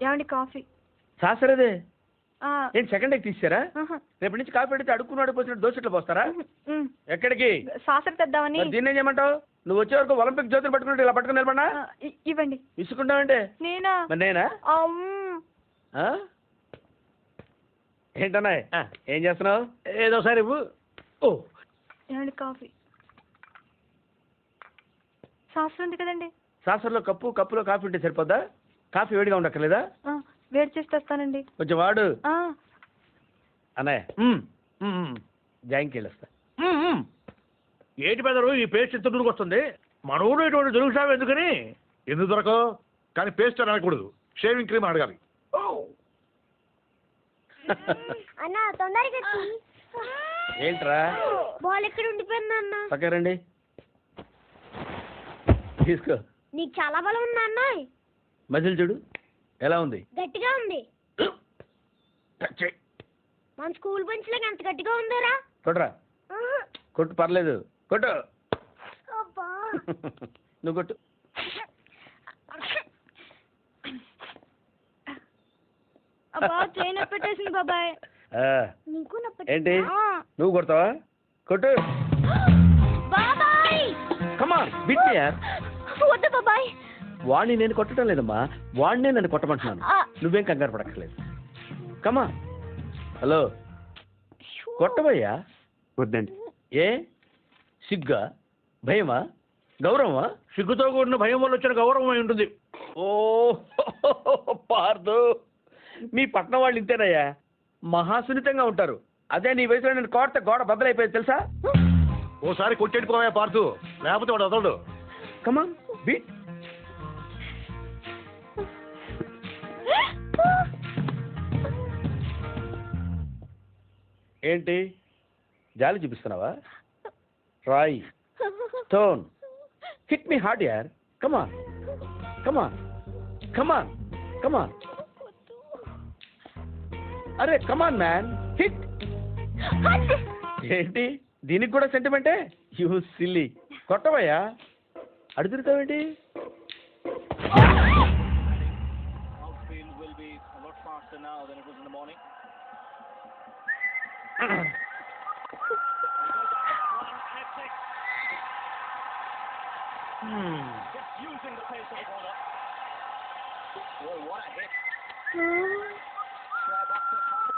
ఏమండి కాఫీ? శాస్త్రదే ఏంటి second egg తీసారా? రేపు నుంచి కాఫీ పెడితే అడుక్కున్నాడు పోసినట్టు దోశట్లు పోస్తారా? ఎక్కడికి? శాస్త్ర తెద్దామని. దీన్ని ఏం చేయమంటావు? నువ్వు వచ్చే వరకు ఒలింపిక్ జ్యోతిని పట్టుకున్నట్టు ఇలా పట్టుకుని నిలబడినా? ఇవ్వండి. ఇసుకుంటావంటే నేనా? నేనా? ఏంటన్నా ఏం చేస్తున్నావు? ఏదో సార్ ఇవ్వు. ఓ ఏమండి కాఫీ? శాస్త్రం ఉంది కదండి. శాస్త్రంలో కప్పులో కాఫీ ఉంటే సరిపోద్దా? కాఫీ వేడిగా ఉండక్కర్లేదా? వేడి చేసి తెస్తానండి. కొంచెం వాడు అన్నయ్య. జాయింకి వెళ్ళొస్తా. ఏంటి పెదరు ఈ పేస్ట్ ఎంత దూరకు వస్తుంది? మన ఊరు ఇటువంటి దొరుకుతావు ఎందుకని? ఎందుకు దొరకవు? కానీ పేస్ట్ అని అనకూడదు, షేవింగ్ క్రీమ్ అడగాలి. అన్న తొందరగా ఏంట్రా? బాల్ ఎక్కడ ఉండిపోయింది అన్న? పక్కరండి తీసుకో. నీకు చాలా బలం ఉందా అన్న? మజిల్ చూడు ఎలా ఉంది? గట్టిగా ఉంది. మన స్కూల్ బెంచ్ లాగా ఎంత గట్టిగా ఉందరా? కొట్రా. కొట్టు పర్లేదు కొట్టు. నువ్వు కొట్టు. పెట్టేసింది బాబాయ్. ఏంటి నువ్వు కొడతావా? కొట్టు. కమాన్ బిట్ మీ యార్. వద్దు బాబాయ్. వాణ్ణి నేను కొట్టడం లేదమ్మా, వాణ్ణే నన్ను కొట్టమంటున్నాను. నువ్వేం కంగారు పడక్కర్లేదు. కమా. హలో కొట్టబోయ్యా? వద్దండి. ఏ సిగ్గా, భయమా, గౌరవమా? సిగ్గుతో కూడిన భయం వల్ల వచ్చిన గౌరవం అయి ఉంటుంది. ఓ పార్దు, మీ పట్నం వాళ్ళు ఇంతేనయ్యా, మహాసున్నితంగా ఉంటారు. అదే నీ వయసులో నేను కోడితే గోడ బద్దలైపోయింది తెలుసా? ఓసారి కొట్టెట్టుకోవా పార్దు, లేకపోతే వాడు వదలడు. కమా బీట్. ఏంటి జాలి చూపిస్తున్నావా? రాయ్ టోన్ హిట్ మీ హార్డ్ యార్. కమాన్ కమాన్ కమాన్ కమాన్. అరే కమాన్ మ్యాన్ హిట్. ఏంటి దీనికి కూడా సెంటిమెంటే? You silly. కొట్టవయ్యా, అడుగుతావేంటి? Using the pace of the bowler. Boy, what a hit. Grab up the pass.